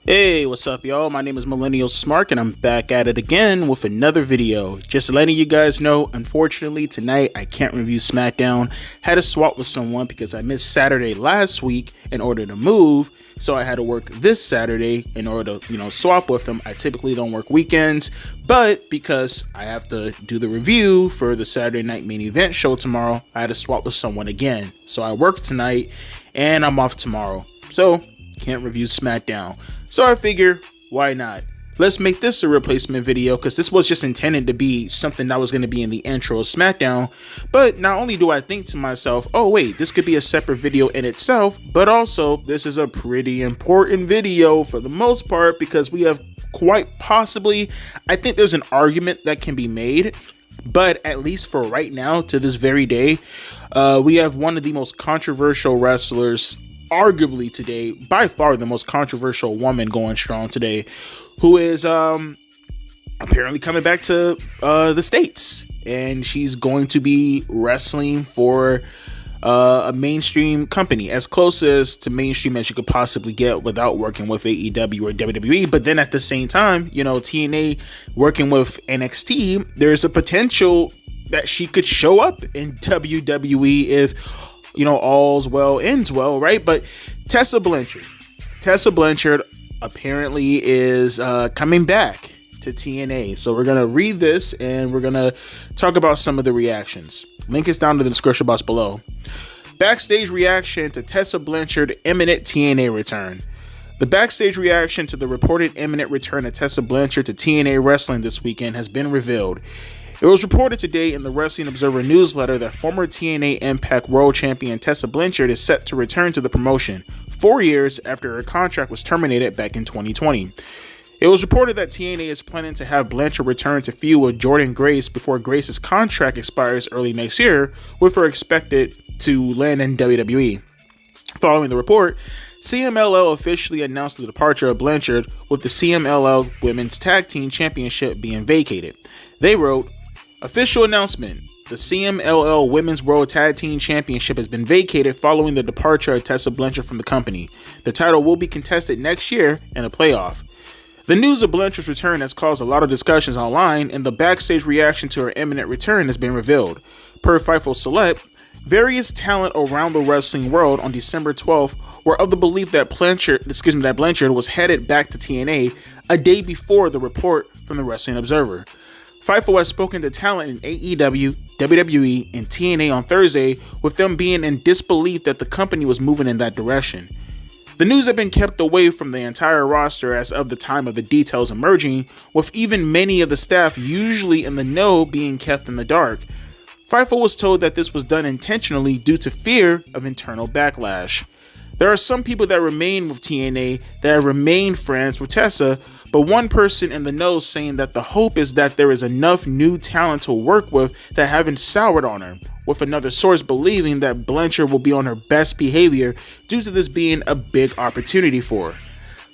Hey, what's up, y'all? My name is Millennial Smark, and I'm back at it again with another video. Just letting you guys know, unfortunately, tonight I can't review SmackDown. Had to swap with someone because I missed Saturday last week in order to move, so I had to work this Saturday in order to, swap with them. I typically don't work weekends, but because I have to do the review for the Saturday night main event show tomorrow, I had to swap with someone again. So I work tonight, and I'm off tomorrow. So can't review SmackDown. So I figure, why not? Let's make this a replacement video, because this was just intended to be something that was going to be in the intro of SmackDown. But not only do I think to myself, oh wait, this could be a separate video in itself, but also this is a pretty important video for the most part, because we have quite possibly, I think there's an argument that can be made, but at least for right now, to this very day, we have one of the most controversial wrestlers arguably today, by far the most controversial woman going strong today, who is apparently coming back to the States, and she's going to be wrestling for a mainstream company, as close as to mainstream as you could possibly get without working with AEW or WWE. But then at the same time, TNA working with NXT, there's a potential that she could show up in WWE if all's well ends well, right? But Tessa Blanchard apparently is coming back to TNA. So we're gonna read this and we're gonna talk about some of the reactions. Link is down in the description box below. Backstage reaction to Tessa Blanchard imminent TNA return. The backstage reaction to the reported imminent return of Tessa Blanchard to TNA wrestling this weekend has been revealed. It was reported today in the Wrestling Observer newsletter that former TNA Impact World Champion Tessa Blanchard is set to return to the promotion 4 years after her contract was terminated back in 2020. It was reported that TNA is planning to have Blanchard return to feud with Jordynne Grace before Grace's contract expires early next year, with her expected to land in WWE. Following the report, CMLL officially announced the departure of Blanchard, with the CMLL Women's Tag Team Championship being vacated. They wrote, "Official announcement. The CMLL Women's World Tag Team Championship has been vacated following the departure of Tessa Blanchard from the company. The title will be contested next year in a playoff." The news of Blanchard's return has caused a lot of discussions online, and the backstage reaction to her imminent return has been revealed. Per Fightful Select, various talent around the wrestling world on December 12th were of the belief that Blanchard was headed back to TNA a day before the report from the Wrestling Observer. Fightful has spoken to talent in AEW, WWE, and TNA on Thursday, with them being in disbelief that the company was moving in that direction. The news had been kept away from the entire roster as of the time of the details emerging, with even many of the staff usually in the know being kept in the dark. Fightful was told that this was done intentionally due to fear of internal backlash. There are some people that remain with TNA that have remained friends with Tessa, but one person in the know saying that the hope is that there is enough new talent to work with that haven't soured on her, with another source believing that Blanchard will be on her best behavior due to this being a big opportunity for her.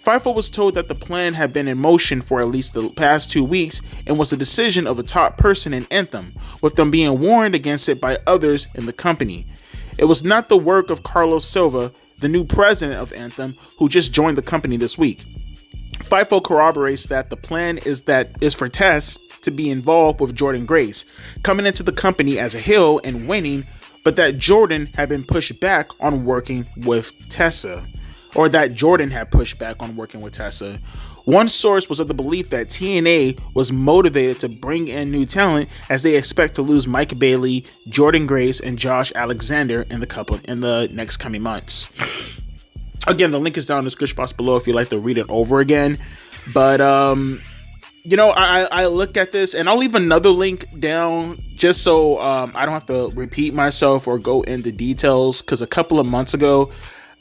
Fightful was told that the plan had been in motion for at least the past 2 weeks and was the decision of a top person in Anthem, with them being warned against it by others in the company. It was not the work of Carlos Silva, the new president of Anthem, who just joined the company this week. Fightful corroborates that the plan is for Tess to be involved with Jordynne Grace, coming into the company as a heel and winning, but that Jordynne had been pushed back on working with Tessa. Or that Jordynne had pushed back on working with Tessa. One source was of the belief that TNA was motivated to bring in new talent as they expect to lose Mike Bailey, Jordynne Grace, and Josh Alexander in the next coming months. Again, the link is down in the description box below if you'd like to read it over again. But I look at this, and I'll leave another link down just so I don't have to repeat myself or go into details, because a couple of months ago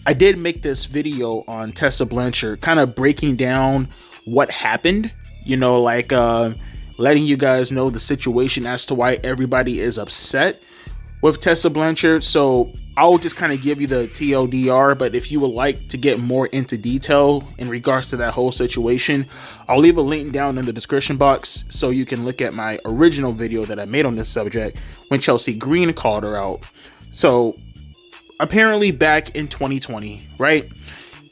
I did make this video on Tessa Blanchard, kind of breaking down what happened, letting you guys know the situation as to why everybody is upset with Tessa Blanchard. So I'll just kind of give you the TLDR, but if you would like to get more into detail in regards to that whole situation, I'll leave a link down in the description box so you can look at my original video that I made on this subject when Chelsea Green called her out. So apparently back in 2020, right,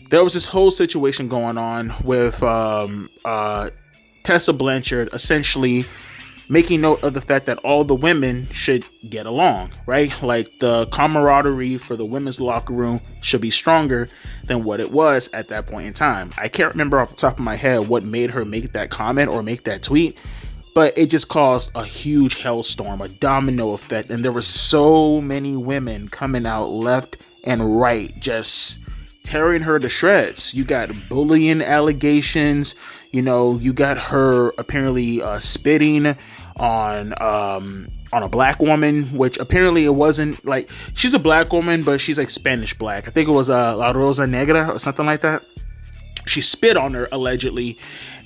there was this whole situation going on with Tessa Blanchard essentially making note of the fact that all the women should get along, right? Like, the camaraderie for the women's locker room should be stronger than what it was at that point in time. I can't remember off the top of my head what made her make that comment or make that tweet, but it just caused a huge hellstorm, a domino effect, and there were so many women coming out left and right, just tearing her to shreds. You got bullying allegations, you got her apparently spitting on a black woman, which apparently it wasn't, like, she's a black woman, but she's like Spanish black. I think it was La Rosa Negra or something like that. She spit on her allegedly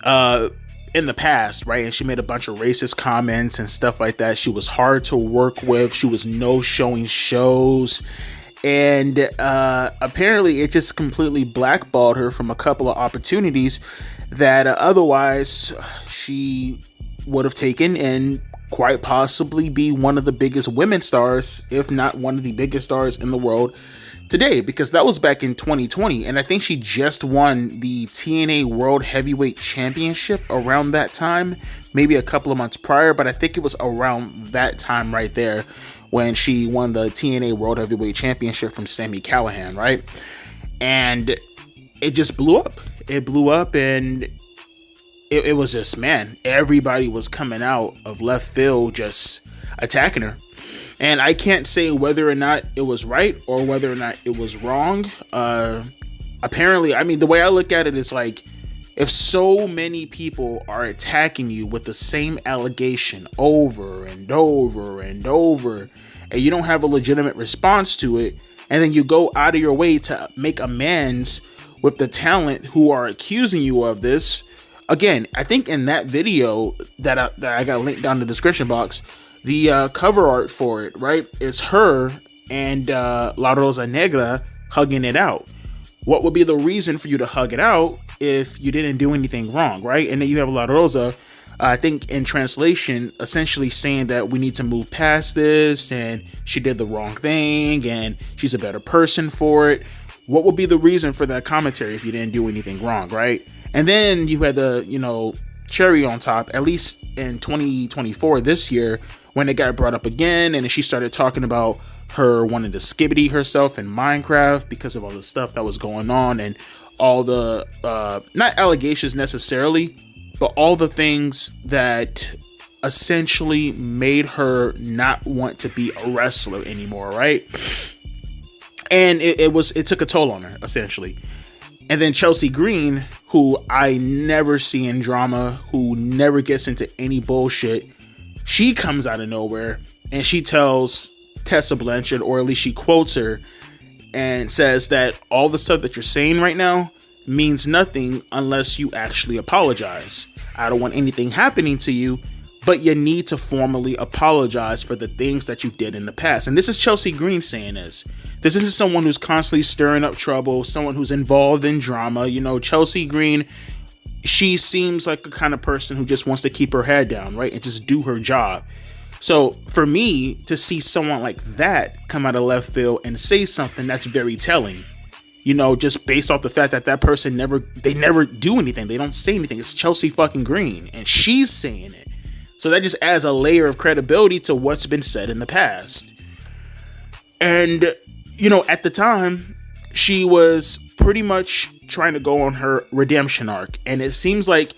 in the past, right? And she made a bunch of racist comments and stuff like that. She was hard to work with. She was no-showing shows. And apparently it just completely blackballed her from a couple of opportunities that otherwise she would have taken, and quite possibly be one of the biggest women stars, if not one of the biggest stars in the world today, because that was back in 2020. And I think she just won the TNA World Heavyweight Championship around that time, maybe a couple of months prior, but I think it was around that time right there when she won the TNA World Heavyweight Championship from Sami Callihan, right? And it just blew up. It blew up, and it was just, man, everybody was coming out of left field just attacking her. And I can't say whether or not it was right or whether or not it was wrong. Apparently, I mean, the way I look at it is like, if so many people are attacking you with the same allegation over and over and over, and you don't have a legitimate response to it, and then you go out of your way to make amends with the talent who are accusing you of this. Again, I think in that video that I got linked down in the description box, the cover art for it, right, is her and La Rosa Negra hugging it out. What would be the reason for you to hug it out if you didn't do anything wrong, right? And then you have La Rosa, I think in translation, essentially saying that we need to move past this, and she did the wrong thing, and she's a better person for it. What would be the reason for that commentary if you didn't do anything wrong, right? And then you had the, cherry on top, at least in 2024, this year, when it got brought up again, and then she started talking about her wanting to skibbity herself in Minecraft because of all the stuff that was going on, and all the, not allegations necessarily, but all the things that essentially made her not want to be a wrestler anymore, right? And it took a toll on her, essentially. And then Chelsea Green, who I never see in drama, who never gets into any bullshit, she comes out of nowhere and she tells Tessa Blanchard, or at least she quotes her, and says that all the stuff that you're saying right now means nothing unless you actually apologize. I don't want anything happening to you, but you need to formally apologize for the things that you did in the past. And this is Chelsea Green saying this. This isn't someone who's constantly stirring up trouble, someone who's involved in drama. Chelsea Green, she seems like the kind of person who just wants to keep her head down, right? And just do her job. So for me to see someone like that come out of left field and say something that's very telling, just based off the fact that that person never do anything. They don't say anything. It's Chelsea fucking Green, and she's saying it. So that just adds a layer of credibility to what's been said in the past. And, at the time, she was pretty much trying to go on her redemption arc, and it seems like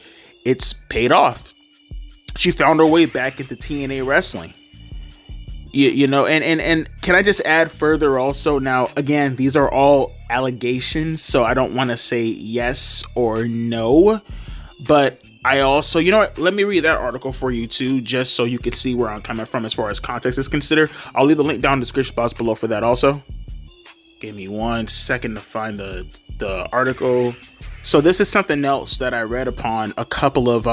it's paid off. She found her way back into TNA wrestling. And can I just add further also? Now, again, these are all allegations, so I don't want to say yes or no, But I also, you know what, let me read that article for you too, just so you can see where I'm coming from as far as context is considered. I'll leave the link down in the description box below for that also. Give me 1 second to find the article. So this is something else that I read upon a couple of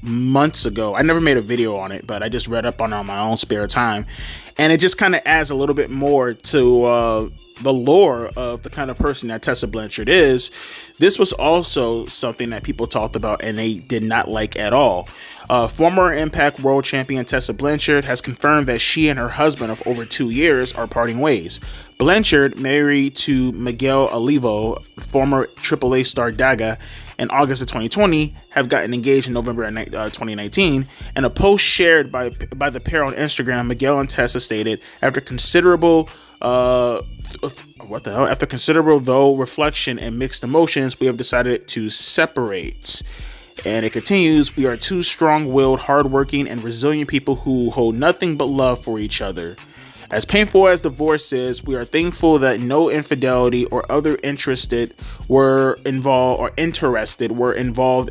months ago. I never made a video on it, but I just read up on it on my own spare time. And it just kind of adds a little bit more to the lore of the kind of person that Tessa Blanchard is. This was also something that people talked about and they did not like at all. Former Impact World Champion Tessa Blanchard has confirmed that she and her husband of over 2 years are parting ways. Blanchard, married to Miguel Olivo, former AAA star DAGA, in August of 2020, have gotten engaged in November of 2019. In a post shared by the pair on Instagram, Miguel and Tessa stated, after considerable reflection and mixed emotions, we have decided to separate. And it continues, we are two strong-willed, hardworking, and resilient people who hold nothing but love for each other. As painful as divorce is, we are thankful that no infidelity or other interested were involved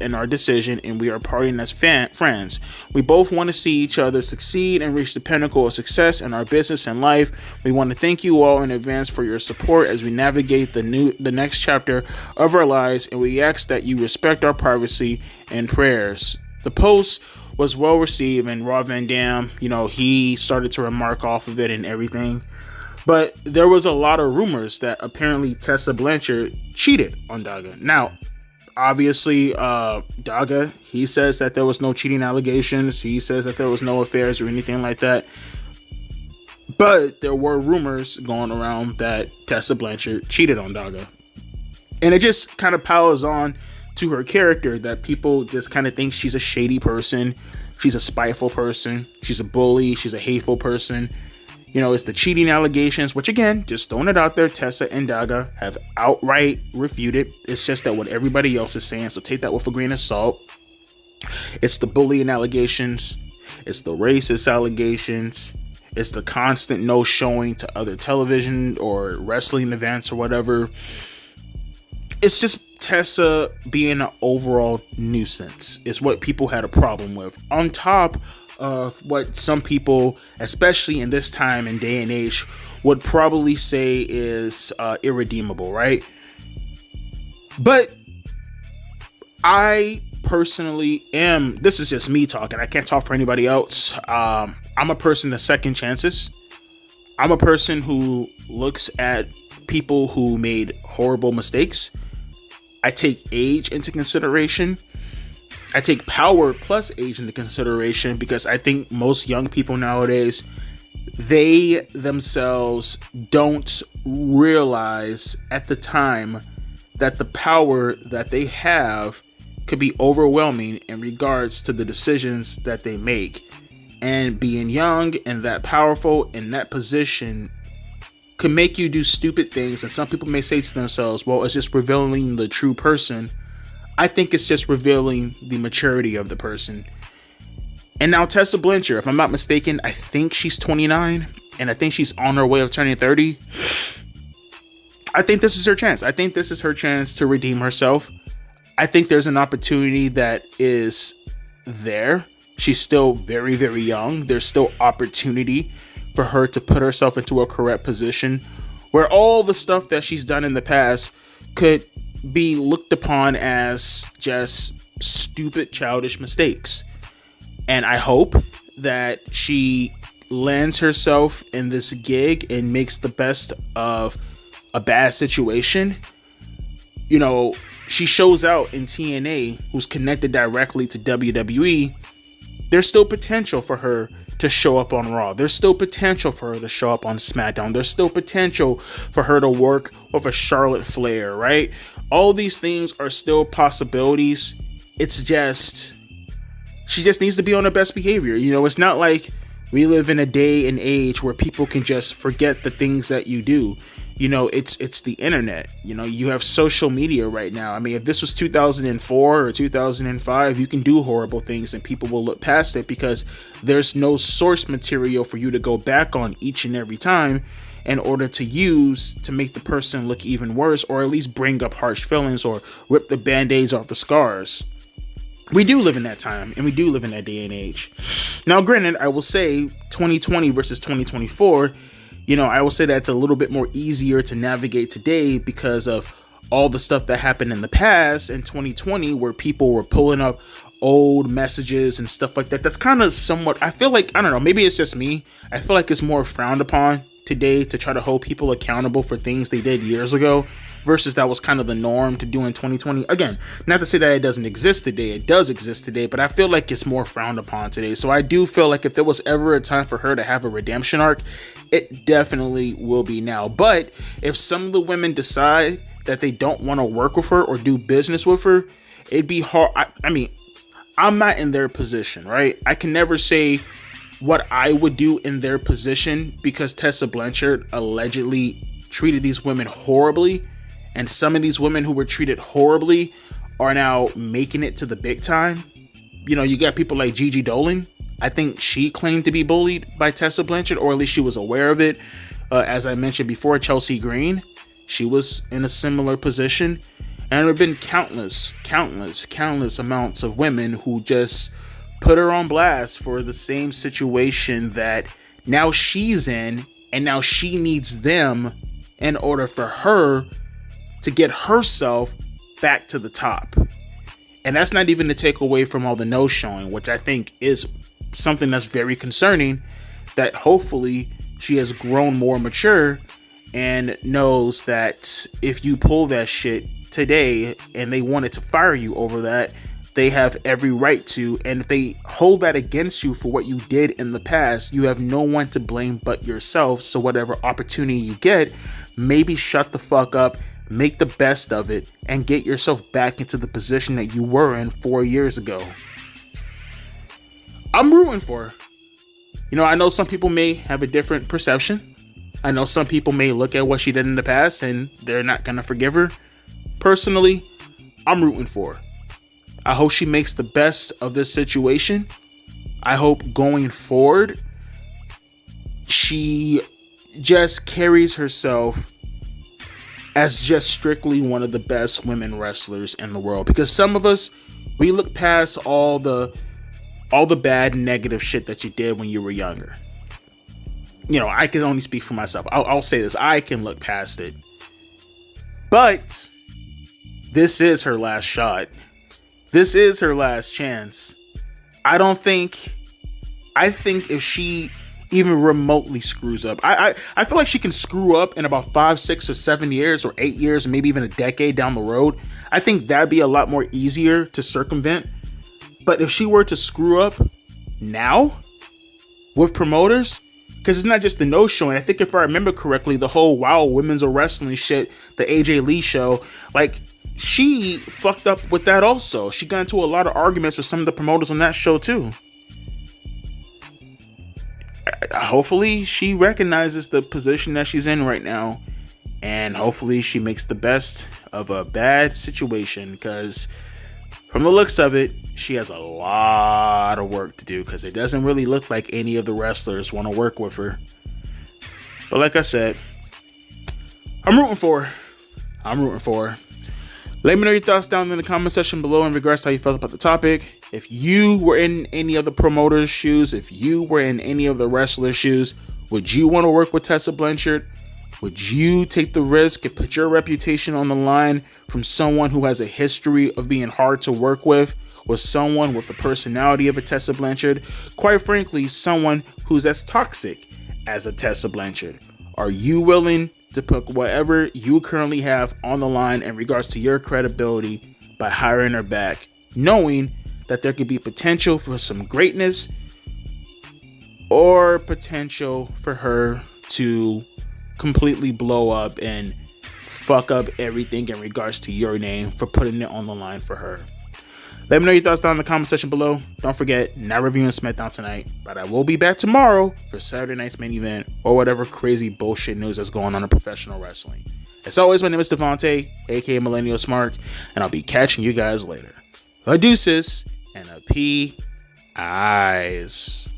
in our decision, and we are parting as friends. We both want to see each other succeed and reach the pinnacle of success in our business and life. We want to thank you all in advance for your support as we navigate the next chapter of our lives, and we ask that you respect our privacy and prayers. The post was well received, and Rob Van Dam, he started to remark off of it and everything. But there was a lot of rumors that apparently Tessa Blanchard cheated on DAGA. Now, obviously, DAGA, he says that there was no cheating allegations. He says that there was no affairs or anything like that. But there were rumors going around that Tessa Blanchard cheated on DAGA. And it just kind of piles on to her character that people just kind of think she's a shady person, she's a spiteful person, she's a bully, she's a hateful person. It's the cheating allegations, which again, just throwing it out there, Tessa and DAGA have outright refuted. It's just that what everybody else is saying, so take that with a grain of salt. It's the bullying allegations, it's the racist allegations, it's the constant no showing to other television or wrestling events or whatever. It's just Tessa being an overall nuisance is what people had a problem with, on top of what some people, especially in this time and day and age, would probably say is irredeemable, right? But I personally am, this is just me talking, I can't talk for anybody else. I'm a person of second chances. I'm a person who looks at people who made horrible mistakes. I take age into consideration. I take power plus age into consideration, because I think most young people nowadays, they themselves don't realize at the time that the power that they have could be overwhelming in regards to the decisions that they make. And being young and that powerful in that position can make you do stupid things, and some people may say to themselves, well, it's just revealing the true person. I think it's just revealing the maturity of the person. And now Tessa Blanchard, if I'm not mistaken, I think she's 29, and I think she's on her way of turning 30. I think this is her chance. I think this is her chance to redeem herself. I think there's an opportunity that is there. She's still very, very young. There's still opportunity for her to put herself into a correct position where all the stuff that she's done in the past could be looked upon as just stupid, childish mistakes. And I hope that she lands herself in this gig and makes the best of a bad situation. She shows out in TNA, who's connected directly to WWE. There's still potential for her to show up on Raw. There's still potential for her to show up on SmackDown. There's still potential for her to work with a Charlotte Flair, right? All these things are still possibilities. It's just, she just needs to be on her best behavior. It's not like we live in a day and age where people can just forget the things that you do. It's the internet. You have social media right now. I mean, if this was 2004 or 2005, you can do horrible things and people will look past it because there's no source material for you to go back on each and every time in order to use to make the person look even worse, or at least bring up harsh feelings or rip the band-aids off the scars. we do live in that time, and we do live in that day and age. Now, granted, I will say 2020 versus 2024, I will say that's a little bit more easier to navigate today because of all the stuff that happened in the past in 2020 where people were pulling up old messages and stuff like that. That's kind of somewhat, I feel like, I don't know, maybe it's just me. I feel like it's more frowned upon today to try to hold people accountable for things they did years ago versus that was kind of the norm to do in 2020. Again, not to say that it doesn't exist today. It does exist today, but I feel like it's more frowned upon today. So I do feel like if there was ever a time for her to have a redemption arc, it definitely will be now. But if some of the women decide that they don't want to work with her or do business with her, it'd be hard. I mean, I'm not in their position, right? I can never say what I would do in their position because Tessa Blanchard allegedly treated these women horribly, and some of these women who were treated horribly are now making it to the big time. You got people like Gigi Dolan. I think she claimed to be bullied by Tessa Blanchard, or at least she was aware of it. As I mentioned before, Chelsea Green, she was in a similar position. And there have been countless amounts of women who just put her on blast for the same situation that now she's in, and now she needs them in order for her to get herself back to the top. And that's not even to take away from all the no showing, which I think is something that's very concerning, that hopefully she has grown more mature and knows that if you pull that shit today and they wanted to fire you over that, they have every right to. And if they hold that against you for what you did in the past, you have no one to blame but yourself. So whatever opportunity you get, maybe shut the fuck up, make the best of it, and get yourself back into the position that you were in 4 years ago. I'm rooting for her. I know some people may have a different perception. I know some people may look at what she did in the past and they're not going to forgive her. Personally, I'm rooting for her. I hope she makes the best of this situation. I hope going forward, she just carries herself as just strictly one of the best women wrestlers in the world. Because some of us, we look past all the bad negative shit that you did when you were younger. I can only speak for myself. I'll say this. I can look past it. But this is her last shot. This is her last chance. I think if she even remotely screws up, I feel like she can screw up in about 5, 6, or 7 years, or 8 years, or maybe even a decade down the road. I think that'd be a lot more easier to circumvent. But if she were to screw up now with promoters, because it's not just the no showing. I think if I remember correctly, the whole Wow Women's Wrestling shit, the AJ Lee show, like, she fucked up with that also. She got into a lot of arguments with some of the promoters on that show too. Hopefully she recognizes the position that she's in right now, and hopefully she makes the best of a bad situation, because from the looks of it, she has a lot of work to do, because it doesn't really look like any of the wrestlers want to work with her. But like I said, I'm rooting for her. Let me know your thoughts down in the comment section below in regards to how you felt about the topic. If you were in any of the promoters' shoes, if you were in any of the wrestlers' shoes, would you want to work with Tessa Blanchard? Would you take the risk and put your reputation on the line from someone who has a history of being hard to work with someone with the personality of a Tessa Blanchard? Quite frankly, someone who's as toxic as a Tessa Blanchard. Are you willing to put whatever you currently have on the line in regards to your credibility by hiring her back, knowing that there could be potential for some greatness or potential for her to completely blow up and fuck up everything in regards to your name for putting it on the line for her? Let me know your thoughts down in the comment section below. Don't forget, not reviewing SmackDown tonight, but I will be back tomorrow for Saturday night's main event or whatever crazy bullshit news that's going on in professional wrestling. As always, my name is Devontae, aka Millennial Smart, and I'll be catching you guys later. A deuces and a P eyes.